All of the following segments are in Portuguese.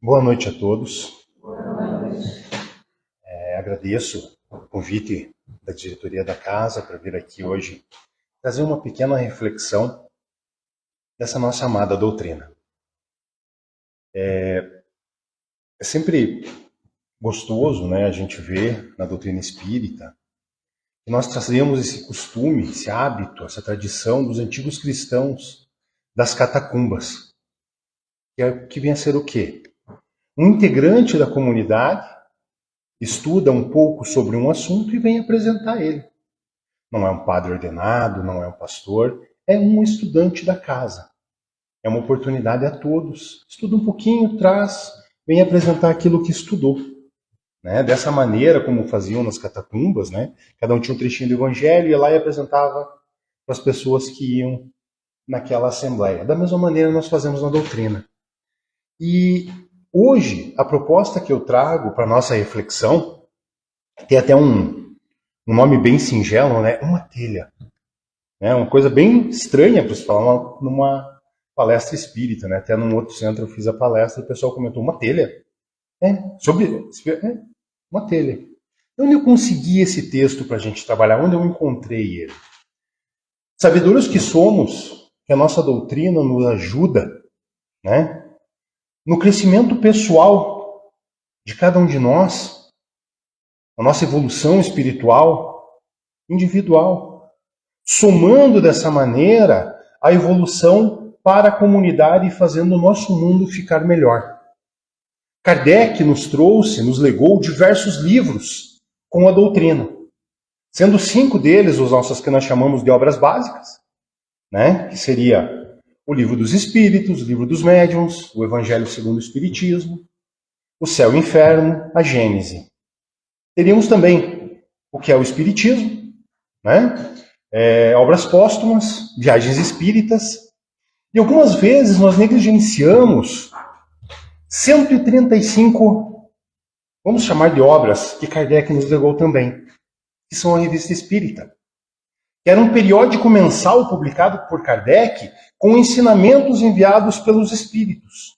Boa noite a todos. Agradeço o convite da diretoria da casa para vir aqui hoje trazer uma pequena reflexão dessa nossa amada doutrina. É sempre gostoso, né, a gente ver na doutrina espírita que nós trazemos esse costume, esse hábito, essa tradição dos antigos cristãos das catacumbas, que vem a ser o quê? Um integrante da comunidade estuda um pouco sobre um assunto e vem apresentar ele. Não é um padre ordenado, não é um pastor, é um estudante da casa. É uma oportunidade a todos. Estuda um pouquinho, traz, vem apresentar aquilo que estudou. Né? Dessa maneira, como faziam nas catacumbas, né? Cada um tinha um trechinho do evangelho, ia lá e apresentava para as pessoas que iam naquela assembleia. Da mesma maneira nós fazemos na doutrina. E hoje, a proposta que eu trago para a nossa reflexão tem até um nome bem singelo, né? Uma telha. É uma coisa bem estranha para se falar numa palestra espírita, né? Até num outro centro eu fiz a palestra e o pessoal comentou, uma telha? Uma telha. Onde eu consegui esse texto para a gente trabalhar? Onde eu encontrei ele? Sabedores que somos, que a nossa doutrina nos ajuda, né? No crescimento pessoal de cada um de nós, a nossa evolução espiritual, individual, somando dessa maneira a evolução para a comunidade e fazendo o nosso mundo ficar melhor. Kardec nos trouxe, nos legou diversos livros com a doutrina, sendo 5 deles os nossos que nós chamamos de obras básicas, né? Que seria o Livro dos Espíritos, o Livro dos Médiuns, o Evangelho segundo o Espiritismo, o Céu e o Inferno, a Gênese. Teríamos também o que é o Espiritismo, né? Obras póstumas, viagens espíritas, e algumas vezes nós negligenciamos 135, vamos chamar de obras, que Kardec nos legou também, que são a Revista Espírita, que era um periódico mensal publicado por Kardec com ensinamentos enviados pelos espíritos.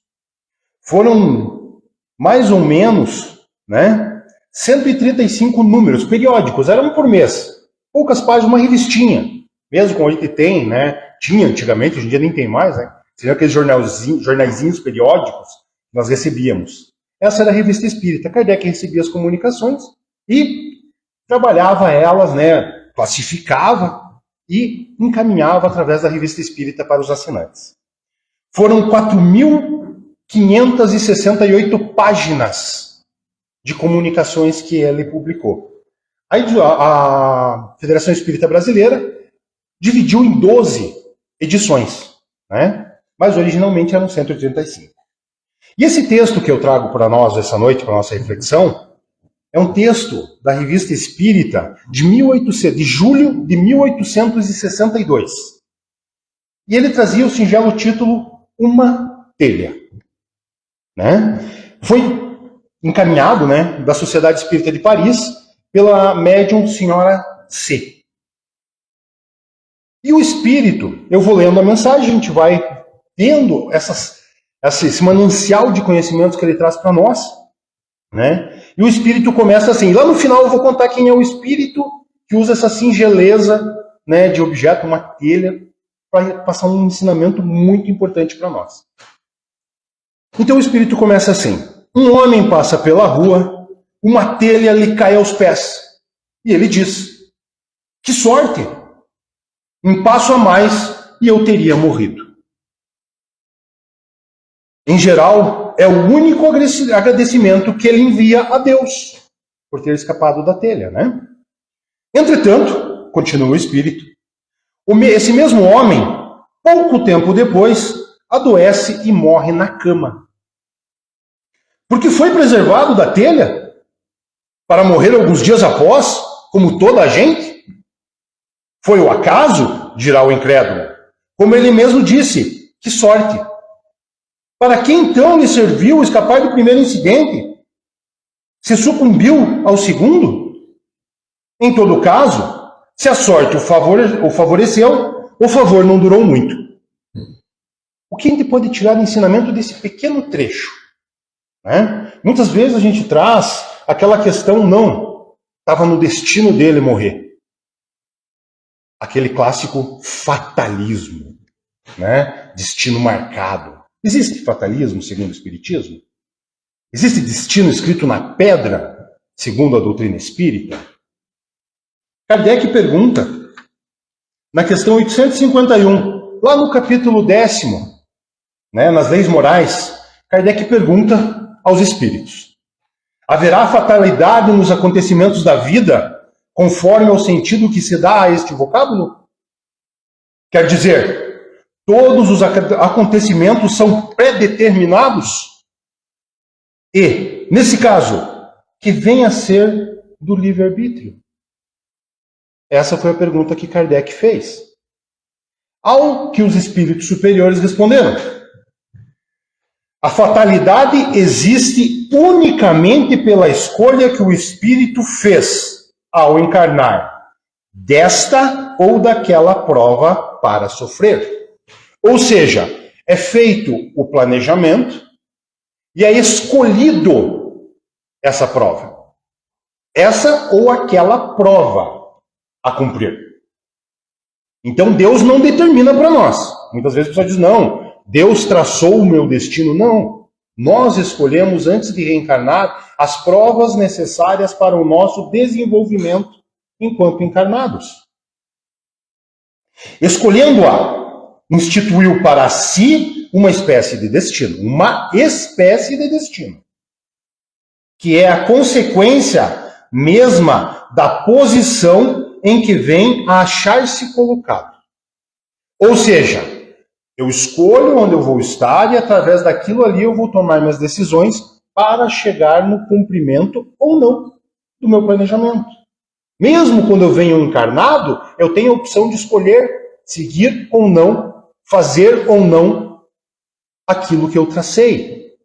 Foram mais ou menos, né, 135 números periódicos, era um por mês. Poucas páginas, uma revistinha. Mesmo com o que tem, né, tinha antigamente, hoje em dia nem tem mais, né? Seriam aqueles jornaizinhos periódicos que nós recebíamos. Essa era a Revista Espírita. Kardec recebia as comunicações e trabalhava elas, né, classificava e encaminhava através da Revista Espírita para os assinantes. Foram 4.568 páginas de comunicações que ele publicou. Aí a Federação Espírita Brasileira dividiu em 12 edições, né? Mas originalmente eram 135. E esse texto que eu trago para nós essa noite, para a nossa reflexão, é um texto da Revista Espírita de julho de 1862. E ele trazia o singelo título Uma Telha. Né? Foi encaminhado, né, da Sociedade Espírita de Paris pela médium senhora C. E o Espírito, eu vou lendo a mensagem, a gente vai tendo esse manancial de conhecimentos que ele traz para nós, né? E o Espírito começa assim. Lá no final eu vou contar quem é o Espírito que usa essa singeleza, né, de objeto, uma telha, para passar um ensinamento muito importante para nós. Então o Espírito começa assim. Um homem passa pela rua, uma telha lhe cai aos pés. E ele diz, que sorte! Um passo a mais e eu teria morrido. Em geral, é o único agradecimento que ele envia a Deus por ter escapado da telha, né? Entretanto, continua o Espírito, esse mesmo homem, pouco tempo depois, adoece e morre na cama. Porque foi preservado da telha para morrer alguns dias após, como toda a gente? Foi o acaso, dirá o incrédulo. Como ele mesmo disse, que sorte! Para que então lhe serviu escapar do primeiro incidente? Se sucumbiu ao segundo? Em todo caso, se a sorte o favoreceu, o favor não durou muito. O que a gente pode tirar de ensinamento desse pequeno trecho? Né? Muitas vezes a gente traz aquela questão, não, estava no destino dele morrer. Aquele clássico fatalismo, né? Destino marcado. Existe fatalismo segundo o Espiritismo? Existe destino escrito na pedra, segundo a doutrina espírita? Kardec pergunta, na questão 851, lá no capítulo 10º, né, nas leis morais, Kardec pergunta aos espíritos: haverá fatalidade nos acontecimentos da vida, conforme ao sentido que se dá a este vocábulo? Quer dizer, todos os acontecimentos são predeterminados? E, nesse caso, que venha a ser do livre-arbítrio? Essa foi a pergunta que Kardec fez. Ao que os espíritos superiores responderam: a fatalidade existe unicamente pela escolha que o espírito fez ao encarnar desta ou daquela prova para sofrer. Ou seja, é feito o planejamento e é escolhido essa prova. Essa ou aquela prova a cumprir. Então Deus não determina para nós. Muitas vezes a pessoa diz, não, Deus traçou o meu destino. Não. Nós escolhemos, antes de reencarnar, as provas necessárias para o nosso desenvolvimento enquanto encarnados. Escolhendo-a, instituiu para si uma espécie de destino. Uma espécie de destino. Que é a consequência mesma da posição em que vem a achar-se colocado. Ou seja, eu escolho onde eu vou estar e através daquilo ali eu vou tomar minhas decisões para chegar no cumprimento ou não do meu planejamento. Mesmo quando eu venho encarnado, eu tenho a opção de escolher seguir ou não, fazer ou não aquilo que eu tracei.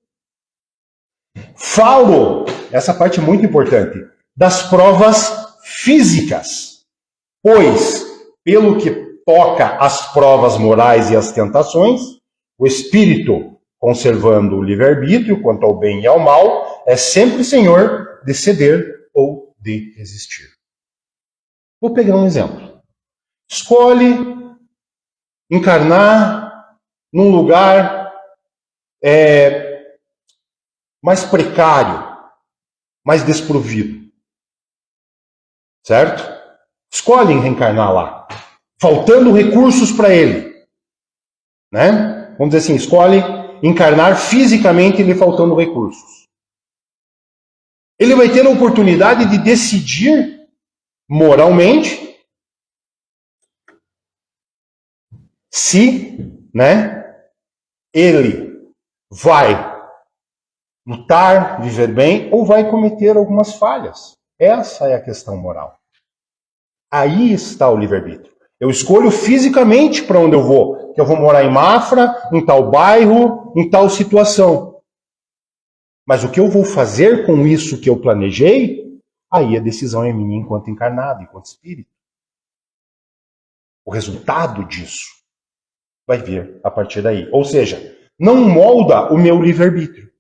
Falo, essa parte é muito importante, das provas físicas, pois, pelo que toca às provas morais e às tentações, o espírito, conservando o livre-arbítrio quanto ao bem e ao mal, é sempre senhor de ceder ou de resistir. Vou pegar um exemplo. Escolhe encarnar num lugar mais precário, mais desprovido. Certo? Escolhe reencarnar lá, faltando recursos para ele. Né? Vamos dizer assim, escolhe encarnar fisicamente lhe faltando recursos. Ele vai ter a oportunidade de decidir moralmente se, né, ele vai lutar, viver bem, ou vai cometer algumas falhas. Essa é a questão moral. Aí está o livre-arbítrio. Eu escolho fisicamente para onde eu vou. Que eu vou morar em Mafra, em tal bairro, em tal situação. Mas o que eu vou fazer com isso que eu planejei, aí a decisão é minha enquanto encarnado, enquanto espírito. O resultado disso vai vir a partir daí. Ou seja, não molda o meu livre-arbítrio.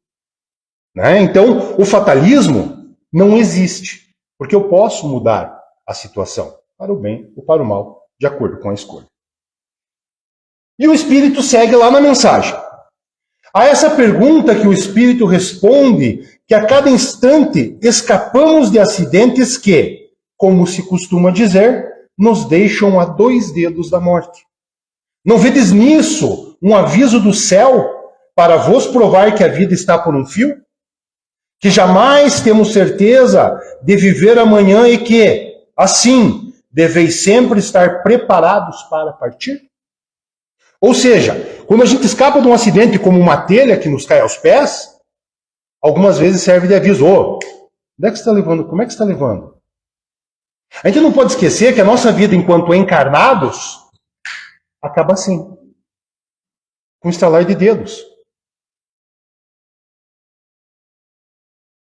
Né? Então, o fatalismo não existe, porque eu posso mudar a situação para o bem ou para o mal, de acordo com a escolha. E o Espírito segue lá na mensagem. A essa pergunta que o Espírito responde, que a cada instante escapamos de acidentes que, como se costuma dizer, nos deixam a 2 dedos da morte. Não vedes nisso um aviso do céu para vos provar que a vida está por um fio? Que jamais temos certeza de viver amanhã e que, assim, deveis sempre estar preparados para partir? Ou seja, quando a gente escapa de um acidente como uma telha que nos cai aos pés, algumas vezes serve de aviso. Onde é que você está levando? Como é que você está levando? A gente não pode esquecer que a nossa vida enquanto encarnados acaba assim, com um estalar de dedos.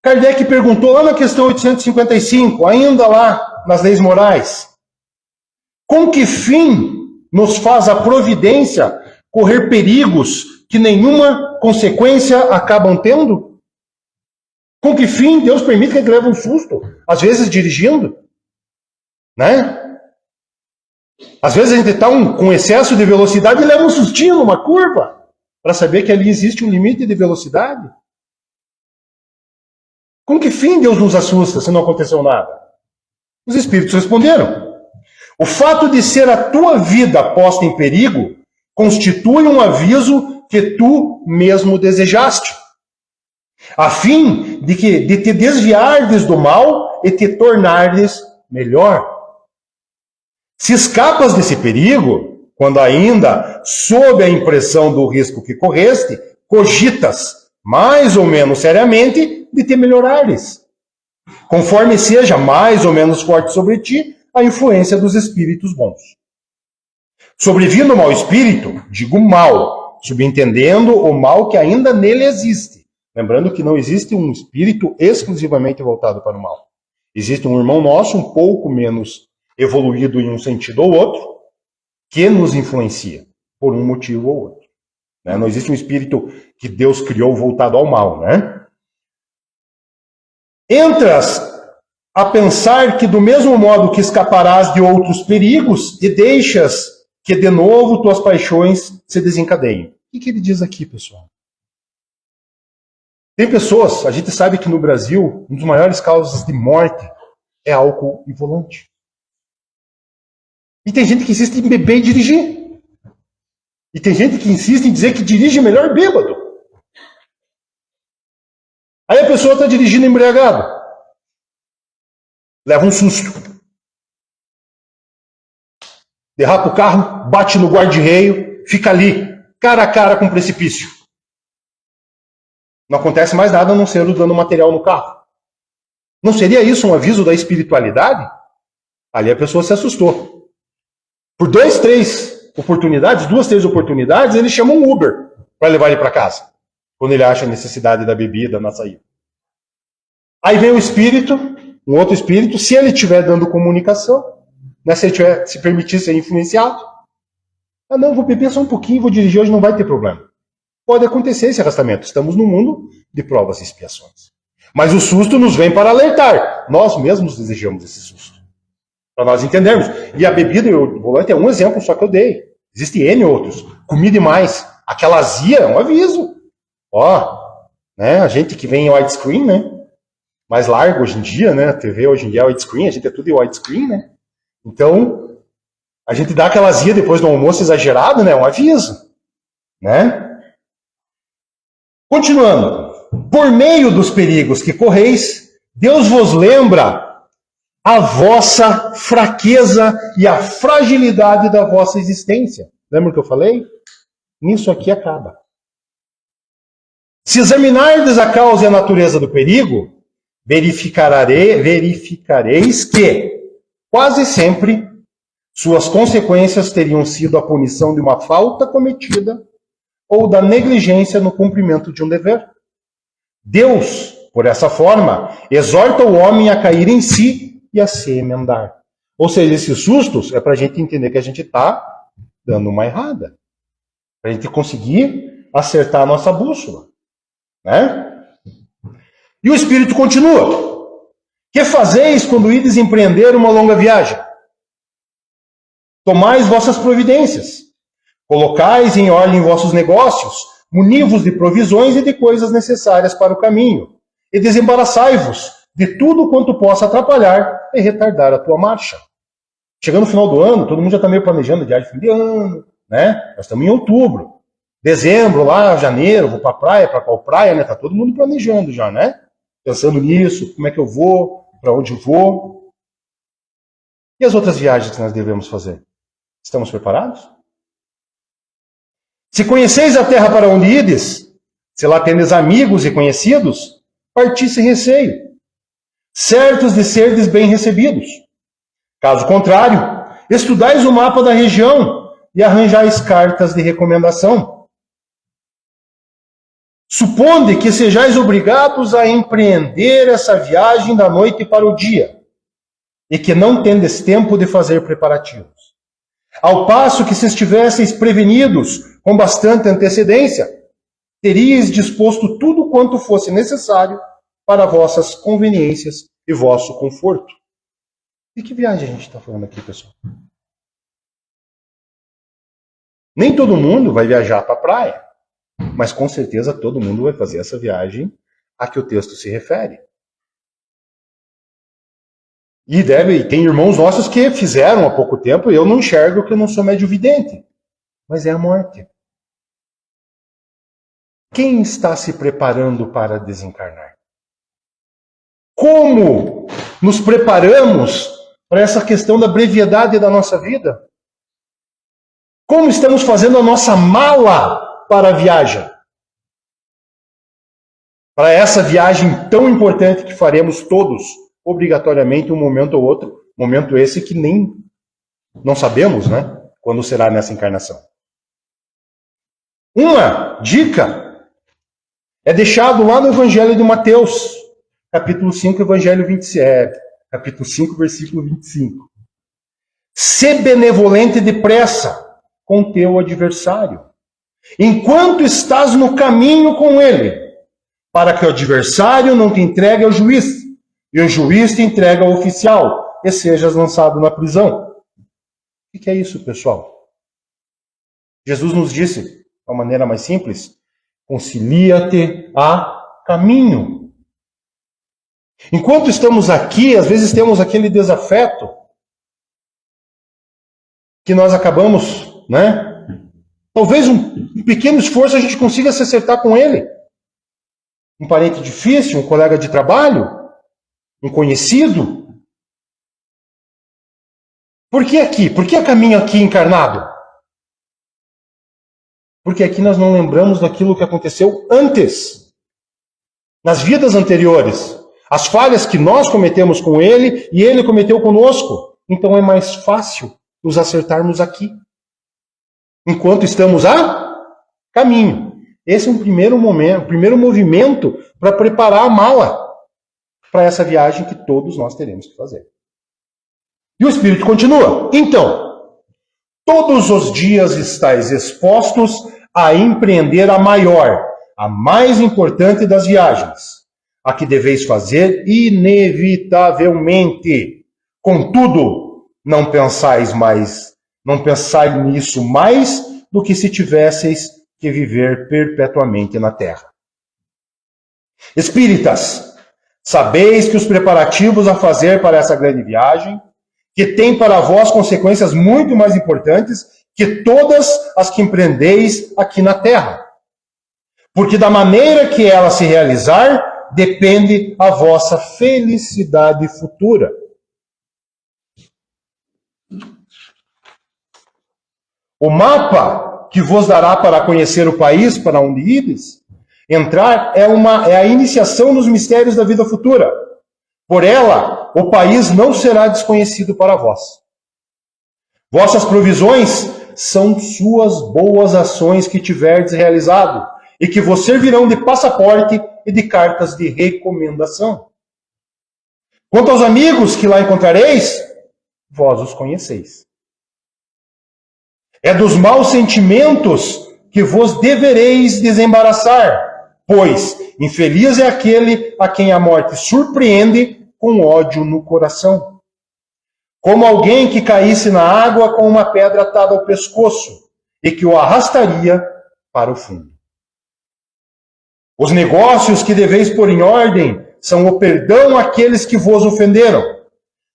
Kardec perguntou lá na questão 855, ainda lá nas leis morais, com que fim nos faz a providência correr perigos que nenhuma consequência acabam tendo? Com que fim Deus permite que ele leve um susto? Às vezes dirigindo, né? Às vezes a gente está com excesso de velocidade e leva um sustinho numa curva, para saber que ali existe um limite de velocidade. Com que fim Deus nos assusta se não aconteceu nada? Os espíritos responderam: o fato de ser a tua vida posta em perigo constitui um aviso que tu mesmo desejaste, a fim de te desviardes do mal e te tornares melhor. Se escapas desse perigo, quando ainda sob a impressão do risco que correste, cogitas, mais ou menos seriamente, de te melhorares, conforme seja mais ou menos forte sobre ti a influência dos espíritos bons. Sobrevindo o mau espírito, digo mal, subentendendo o mal que ainda nele existe. Lembrando que não existe um espírito exclusivamente voltado para o mal. Existe um irmão nosso, um pouco menos evoluído em um sentido ou outro, que nos influencia, por um motivo ou outro. Não existe um espírito que Deus criou voltado ao mal, né? Entras a pensar que do mesmo modo que escaparás de outros perigos, e deixas que de novo tuas paixões se desencadeiem. O que ele diz aqui, pessoal? Tem pessoas, a gente sabe que no Brasil, uma das maiores causas de morte é álcool e volante. E tem gente que insiste em beber e dirigir. E tem gente que insiste em dizer que dirige melhor bêbado. Aí a pessoa está dirigindo embriagado. Leva um susto. Derrapa o carro, bate no guarda-reio, fica ali, cara a cara com o precipício. Não acontece mais nada a não ser o dano material no carro. Não seria isso um aviso da espiritualidade? Ali a pessoa se assustou. Por duas, três oportunidades, ele chama um Uber para levar ele para casa, quando ele acha a necessidade da bebida na saída. Aí vem o espírito, um outro espírito, se ele estiver dando comunicação, né, se ele se permitir ser influenciado, não, vou beber só um pouquinho, vou dirigir, hoje não vai ter problema. Pode acontecer esse arrastamento. Estamos num mundo de provas e expiações. Mas o susto nos vem para alertar. Nós mesmos desejamos esse susto. Para nós entendermos. E a bebida e o volante é um exemplo só que eu dei. Existem N outros. Comi demais. Aquela azia é um aviso. Né, a gente que vem em widescreen, né? Mais largo hoje em dia, né? A TV hoje em dia é widescreen, a gente é tudo em widescreen, né? Então, a gente dá aquela azia depois do almoço exagerado, né? É um aviso. Né? Continuando. Por meio dos perigos que correis, Deus vos lembra a vossa fraqueza e a fragilidade da vossa existência. Lembra o que eu falei? Nisso aqui acaba. Se examinardes a causa e a natureza do perigo, verificareis que, quase sempre, suas consequências teriam sido a punição de uma falta cometida ou da negligência no cumprimento de um dever. Deus, por essa forma, exorta o homem a cair em si e a se emendar. Ou seja, esses sustos é para a gente entender que a gente está dando uma errada. Para a gente conseguir acertar a nossa bússola. Né? E o Espírito continua. Que fazeis quando ides empreender uma longa viagem? Tomais vossas providências. Colocais em ordem vossos negócios, munivos de provisões e de coisas necessárias para o caminho, e desembaraçai-vos de tudo quanto possa atrapalhar e retardar a tua marcha. Chegando no final do ano, todo mundo já está meio planejando a viagem de fim de ano, né? Nós estamos em outubro. Dezembro, lá, janeiro, vou para a praia, para qual praia, né? Está todo mundo planejando já, né? Pensando nisso, como é que eu vou, para onde eu vou. E as outras viagens que nós devemos fazer? Estamos preparados? Se conheceis a terra para onde ides, se lá tendes amigos e conhecidos, parti sem receio, certos de serdes bem recebidos. Caso contrário, estudais o mapa da região e arranjais cartas de recomendação. Suponde que sejais obrigados a empreender essa viagem da noite para o dia, e que não tendes tempo de fazer preparativos. Ao passo que se estivesseis prevenidos com bastante antecedência, teríeis disposto tudo quanto fosse necessário para vossas conveniências e vosso conforto. E que viagem a gente está falando aqui, pessoal? Nem todo mundo vai viajar para a praia, mas com certeza todo mundo vai fazer essa viagem a que o texto se refere. E tem irmãos nossos que fizeram há pouco tempo, e eu não enxergo que eu não sou médio vidente, mas é a morte. Quem está se preparando para desencarnar? Como nos preparamos para essa questão da brevidade da nossa vida? Como estamos fazendo a nossa mala para a viagem? Para essa viagem tão importante que faremos todos, obrigatoriamente, um momento ou outro. Momento esse que nem não sabemos, né? Quando será nessa encarnação. Uma dica é deixado lá no Evangelho de Mateus, capítulo 5, capítulo 5, versículo 25. Sê benevolente depressa com teu adversário, enquanto estás no caminho com ele, para que o adversário não te entregue ao juiz, e o juiz te entregue ao oficial, e sejas lançado na prisão. O que é isso, pessoal? Jesus nos disse, de uma maneira mais simples, concilia-te a caminho. Enquanto estamos aqui, às vezes temos aquele desafeto que nós acabamos, né? Talvez um pequeno esforço a gente consiga se acertar com ele. Um parente difícil, um colega de trabalho, um conhecido. Por que aqui? Por que caminho aqui encarnado? Porque aqui nós não lembramos daquilo que aconteceu antes, nas vidas anteriores. As falhas que nós cometemos com ele e ele cometeu conosco. Então é mais fácil nos acertarmos aqui, enquanto estamos a caminho. Esse é um primeiro momento, primeiro movimento para preparar a mala para essa viagem que todos nós teremos que fazer. E o Espírito continua. Então, todos os dias estáis expostos a empreender a maior, a mais importante das viagens, a que deveis fazer inevitavelmente. Contudo, não pensais nisso mais do que se tivesseis que viver perpetuamente na terra. Espíritas, sabeis que os preparativos a fazer para essa grande viagem, que tem para vós consequências muito mais importantes que todas as que empreendeis aqui na terra. Porque da maneira que ela se realizar, depende a vossa felicidade futura. O mapa que vos dará para conhecer o país para onde ides, entrar é a iniciação nos mistérios da vida futura. Por ela, o país não será desconhecido para vós. Vossas provisões são suas boas ações que tiverdes realizado e que vos servirão de passaporte e de cartas de recomendação. Quanto aos amigos que lá encontrareis, vós os conheceis. É dos maus sentimentos que vos devereis desembaraçar, pois infeliz é aquele a quem a morte surpreende com ódio no coração. Como alguém que caísse na água com uma pedra atada ao pescoço e que o arrastaria para o fundo. Os negócios que deveis pôr em ordem são o perdão àqueles que vos ofenderam.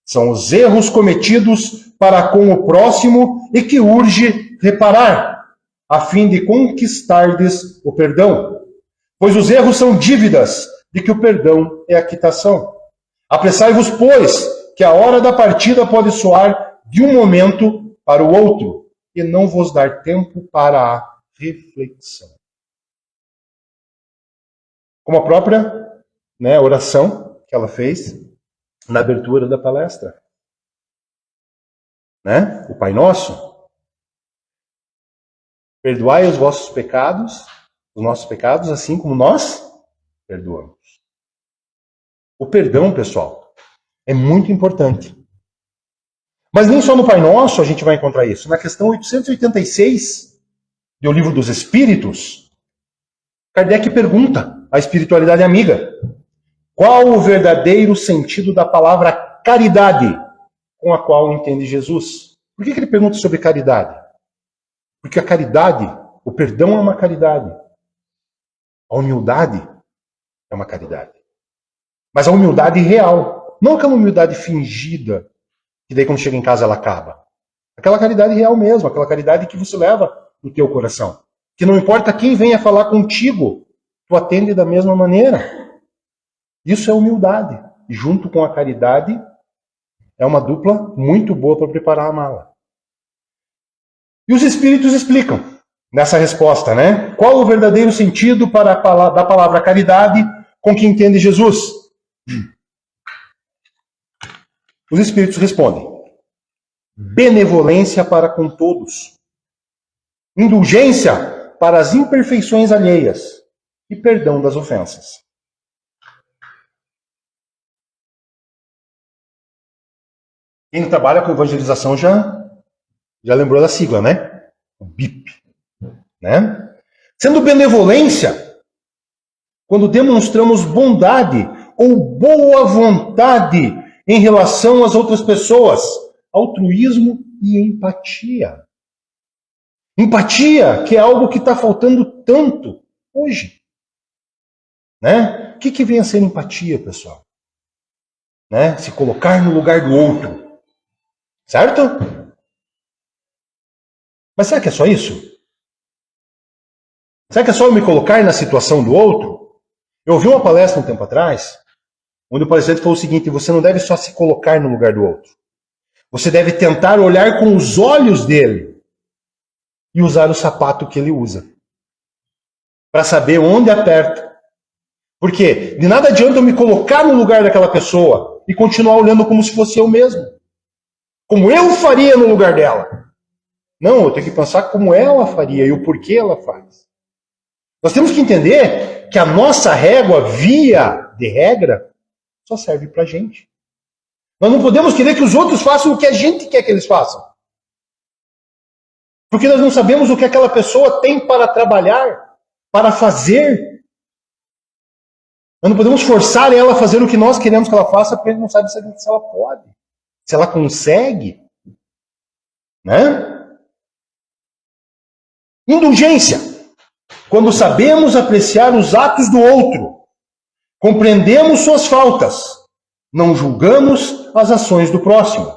São os erros cometidos para com o próximo e que urge reparar, a fim de conquistardes o perdão. Pois os erros são dívidas, de que o perdão é a quitação. Apressai-vos, pois, que a hora da partida pode soar de um momento para o outro, e não vos dar tempo para a reflexão. Como a própria oração que ela fez na abertura da palestra. O Pai Nosso. Perdoai os vossos pecados, os nossos pecados, assim como nós perdoamos. O perdão, pessoal, é muito importante. Mas nem só no Pai Nosso a gente vai encontrar isso. Na questão 886 do Livro dos Espíritos, Kardec pergunta à espiritualidade amiga: Qual o verdadeiro sentido da palavra caridade com a qual entende Jesus? Por que ele pergunta sobre caridade? Porque a caridade, o perdão é uma caridade. A humildade é uma caridade. Mas a humildade real. Não aquela humildade fingida, que daí quando chega em casa ela acaba. Aquela caridade real mesmo, aquela caridade que você leva no teu coração. Que não importa quem venha falar contigo, tu atende da mesma maneira. Isso é humildade. E junto com a caridade, é uma dupla muito boa para preparar a mala. E os Espíritos explicam nessa resposta, né? Qual o verdadeiro sentido da palavra caridade com que entende Jesus? Os Espíritos respondem: benevolência para com todos, indulgência para as imperfeições alheias e perdão das ofensas. Quem trabalha com evangelização já lembrou da sigla, né? O BIP. Né? Sendo benevolência, quando demonstramos bondade ou boa vontade em relação às outras pessoas, altruísmo e empatia. Empatia, que é algo que está faltando tanto hoje. Né? O que vem a ser empatia, pessoal? Né? Se colocar no lugar do outro. Certo? Mas será que é só isso? Será que é só eu me colocar na situação do outro? Eu ouvi uma palestra um tempo atrás, onde o palestrante falou o seguinte: você não deve só se colocar no lugar do outro. Você deve tentar olhar com os olhos dele e usar o sapato que ele usa. Para saber onde aperta. Porque de nada adianta eu me colocar no lugar daquela pessoa e continuar olhando como se fosse eu mesmo. Como eu faria no lugar dela. Não, eu tenho que pensar como ela faria e o porquê ela faz. Nós temos que entender que a nossa régua, via de regra, só serve para a gente. Nós não podemos querer que os outros façam o que a gente quer que eles façam. Porque nós não sabemos o que aquela pessoa tem para trabalhar, para fazer. Nós não podemos forçar ela a fazer o que nós queremos que ela faça, porque a gente não sabe se ela pode. Se ela consegue, né? Indulgência. Quando sabemos apreciar os atos do outro, compreendemos suas faltas, não julgamos as ações do próximo.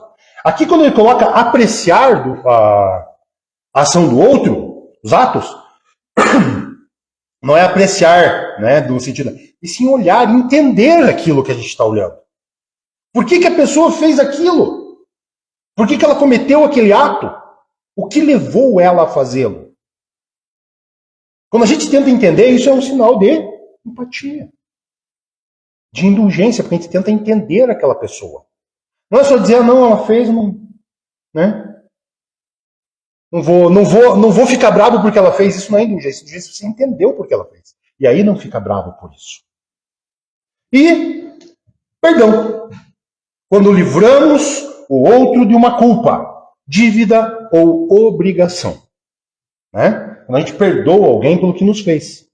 Aqui quando ele coloca apreciar a ação do outro, os atos, não é apreciar, né, do sentido, e sim olhar, entender aquilo que a gente está olhando. Por que a pessoa fez aquilo? Por que ela cometeu aquele ato? O que levou ela a fazê-lo? Quando a gente tenta entender, isso é um sinal de empatia. De indulgência, porque a gente tenta entender aquela pessoa. Não é só dizer, não, ela fez, não, né? Não vou ficar bravo porque ela fez. Isso não é indulgência. Indulgência você entendeu porque ela fez. E aí não fica bravo por isso. E perdão. Quando livramos o outro de uma culpa, dívida ou obrigação. Né? Quando a gente perdoa alguém pelo que nos fez.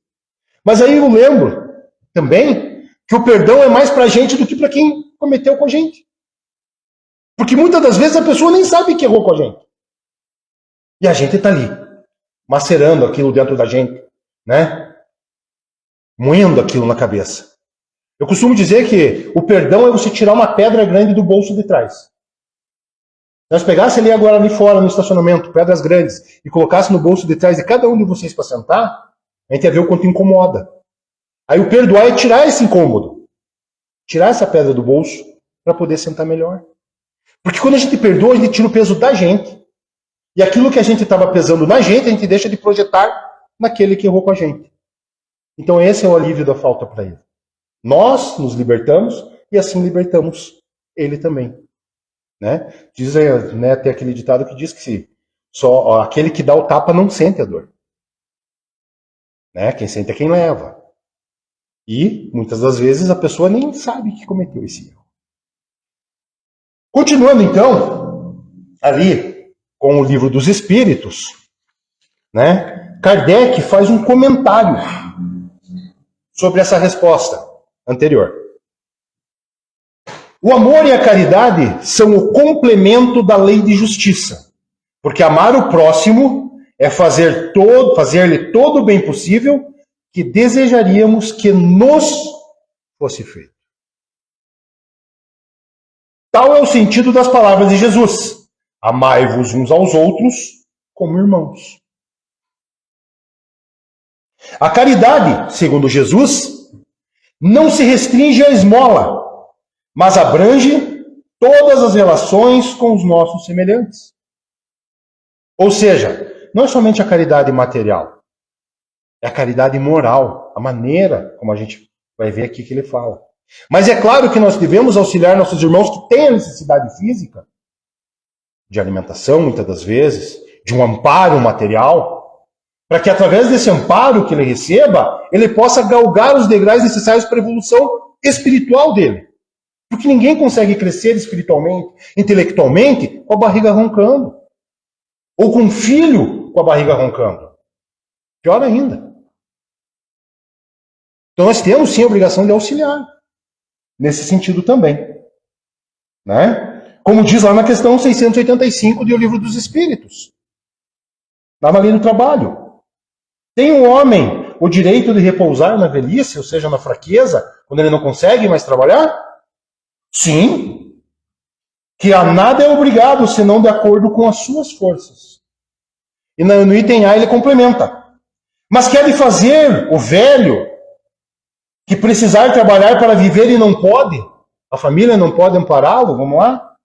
Mas aí eu lembro também que o perdão é mais para a gente do que para quem cometeu com a gente. Porque muitas das vezes a pessoa nem sabe que errou com a gente. E a gente está ali, macerando aquilo dentro da gente, né? Moendo aquilo na cabeça. Eu costumo dizer que o perdão é você tirar uma pedra grande do bolso de trás. Se nós pegássemos ali fora no estacionamento, pedras grandes, e colocasse no bolso de trás de cada um de vocês para sentar, a gente ia ver o quanto incomoda. Aí o perdoar é tirar esse incômodo. Tirar essa pedra do bolso para poder sentar melhor. Porque quando a gente perdoa, a gente tira o peso da gente. E aquilo que a gente estava pesando na gente, a gente deixa de projetar naquele que errou com a gente. Então esse é o alívio da falta para ele. Nós nos libertamos e assim libertamos ele também. Né? Diz, né, até aquele ditado que diz que só aquele que dá o tapa não sente a dor. Né? Quem sente é quem leva. E muitas das vezes a pessoa nem sabe que cometeu esse erro. Continuando então, ali com o Livro dos Espíritos, né, Kardec faz um comentário sobre essa resposta anterior. O amor e a caridade são o complemento da lei de justiça, porque amar o próximo é fazer-lhe todo o bem possível que desejaríamos que nos fosse feito. Tal é o sentido das palavras de Jesus: amai-vos uns aos outros como irmãos. A caridade, segundo Jesus, não se restringe à esmola, mas abrange todas as relações com os nossos semelhantes. Ou seja, não é somente a caridade material, é a caridade moral, a maneira como a gente vai ver aqui que ele fala. Mas é claro que nós devemos auxiliar nossos irmãos que têm a necessidade física, de alimentação, muitas das vezes, de um amparo material, para que através desse amparo que ele receba, ele possa galgar os degraus necessários para a evolução espiritual dele. Porque ninguém consegue crescer espiritualmente, intelectualmente, com a barriga roncando. Ou com um filho com a barriga roncando. Pior ainda. Então nós temos sim a obrigação de auxiliar. Nesse sentido também. Né? Como diz lá na questão 685 do Livro dos Espíritos. Lá na lei do trabalho. Tem um homem o direito de repousar na velhice, ou seja, na fraqueza, quando ele não consegue mais trabalhar? Sim. Que a nada é obrigado, senão de acordo com as suas forças. E no item A ele complementa. Mas quer fazer o velho que precisar trabalhar para viver e não pode? A família não pode ampará-lo? Vamos lá?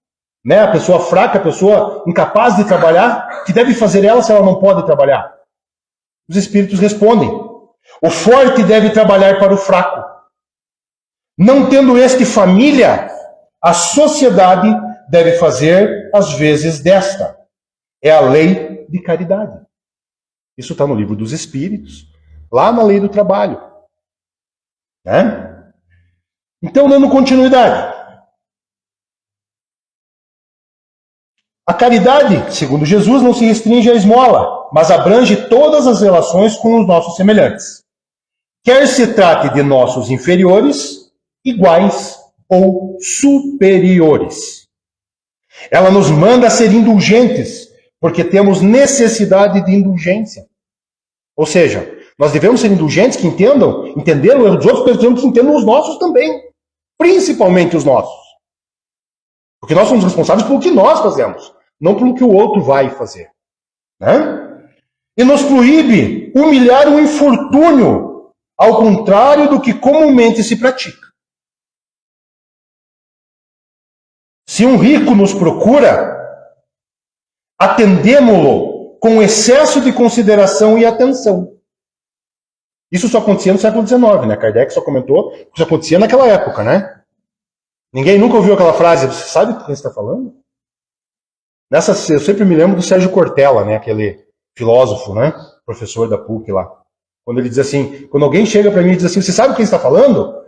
Né? A pessoa fraca, a pessoa incapaz de trabalhar, que deve fazer ela se ela não pode trabalhar? Os espíritos respondem: o forte deve trabalhar para o fraco. Não tendo este família, a sociedade deve fazer as vezes desta. É a lei de caridade. Isso está no Livro dos Espíritos, lá na lei do trabalho. Né? Então, dando continuidade. A caridade, segundo Jesus, não se restringe à esmola, mas abrange todas as relações com os nossos semelhantes. Quer se trate de nossos inferiores, iguais ou superiores. Ela nos manda ser indulgentes, porque temos necessidade de indulgência. Ou seja, nós devemos ser indulgentes que entenderam o erro dos outros, mas devemos que entendam os nossos também. Principalmente os nossos. Porque nós somos responsáveis pelo que nós fazemos, não pelo que o outro vai fazer. Né? E nos proíbe humilhar o infortúnio, ao contrário do que comumente se pratica. Se um rico nos procura, atendemo-lo com excesso de consideração e atenção. Isso só acontecia no século XIX, né? Kardec só comentou que isso acontecia naquela época, né? Ninguém nunca ouviu aquela frase, você sabe do que você está falando? Eu sempre me lembro do Sérgio Cortella, né? Aquele filósofo, né? Professor da PUC lá. Quando ele diz assim, quando alguém chega para mim e diz assim, você sabe o que você está falando?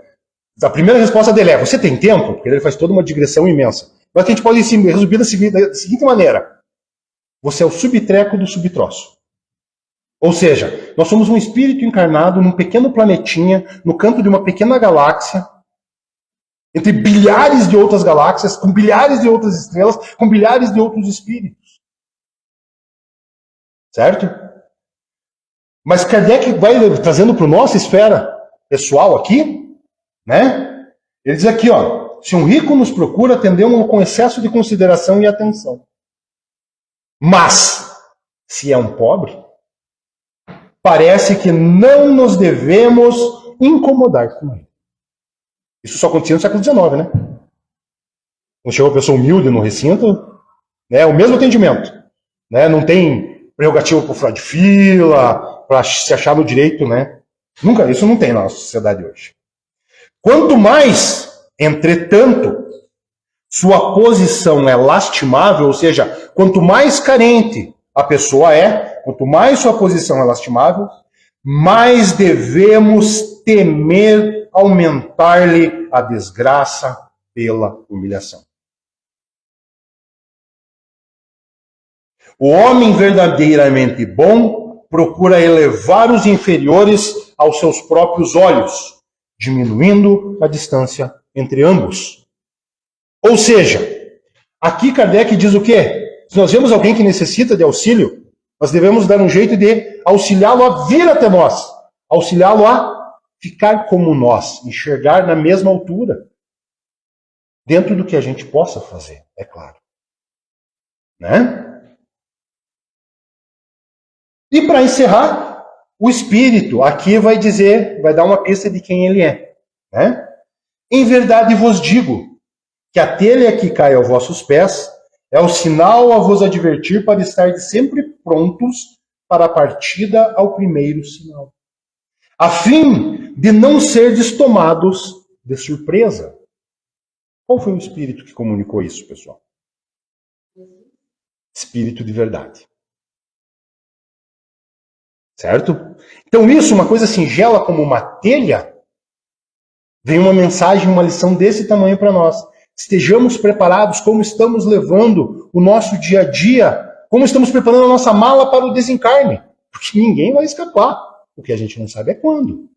A primeira resposta dele é, você tem tempo? Porque ele faz toda uma digressão imensa. Mas a gente pode resumir da seguinte maneira. Você é o subtreco do subtroço. Ou seja, nós somos um espírito encarnado num pequeno planetinha, no canto de uma pequena galáxia, entre bilhares de outras galáxias, com bilhares de outras estrelas, com bilhares de outros espíritos. Certo? Mas Kardec vai trazendo para a nossa esfera pessoal aqui, né? Ele diz aqui, ó, se um rico nos procura, atendemos-lo com excesso de consideração e atenção. Mas, se é um pobre, parece que não nos devemos incomodar com ele. Isso só acontecia no século XIX, né? Quando chegou uma pessoa humilde no recinto, né, o mesmo atendimento. Né, não tem prerrogativa para furar de fila, para se achar no direito, né? Nunca, isso não tem na nossa sociedade hoje. Quanto mais, entretanto, sua posição é lastimável, ou seja, quanto mais carente a pessoa é, quanto mais sua posição é lastimável, mais devemos temer aumentar-lhe a desgraça pela humilhação. O homem verdadeiramente bom procura elevar os inferiores aos seus próprios olhos, diminuindo a distância entre ambos. Ou seja, aqui Kardec diz o quê? Se nós vemos alguém que necessita de auxílio, nós devemos dar um jeito de auxiliá-lo a vir até nós, auxiliá-lo a ficar como nós, enxergar na mesma altura, dentro do que a gente possa fazer, é claro. Né? E para encerrar, o Espírito aqui vai dizer, vai dar uma pista de quem ele é. Né? Em verdade vos digo que a telha que cai aos vossos pés é o sinal a vos advertir para estar sempre prontos para a partida ao primeiro sinal, a fim de não serdes tomados de surpresa. Qual foi o Espírito que comunicou isso, pessoal? Espírito de verdade. Certo? Então isso, uma coisa singela como uma telha, vem uma mensagem, uma lição desse tamanho para nós. Estejamos preparados, como estamos levando o nosso dia a dia, como estamos preparando a nossa mala para o desencarne. Porque ninguém vai escapar. O que a gente não sabe é quando.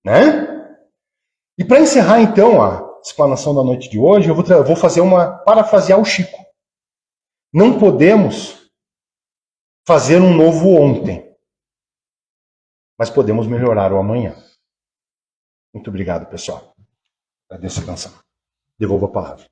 Né? E para encerrar, então, a explanação da noite de hoje, eu vou fazer parafrasear o Chico. Não podemos fazer um novo ontem, mas podemos melhorar o amanhã. Muito obrigado, pessoal. Agradeço a atenção. Devolvo a palavra.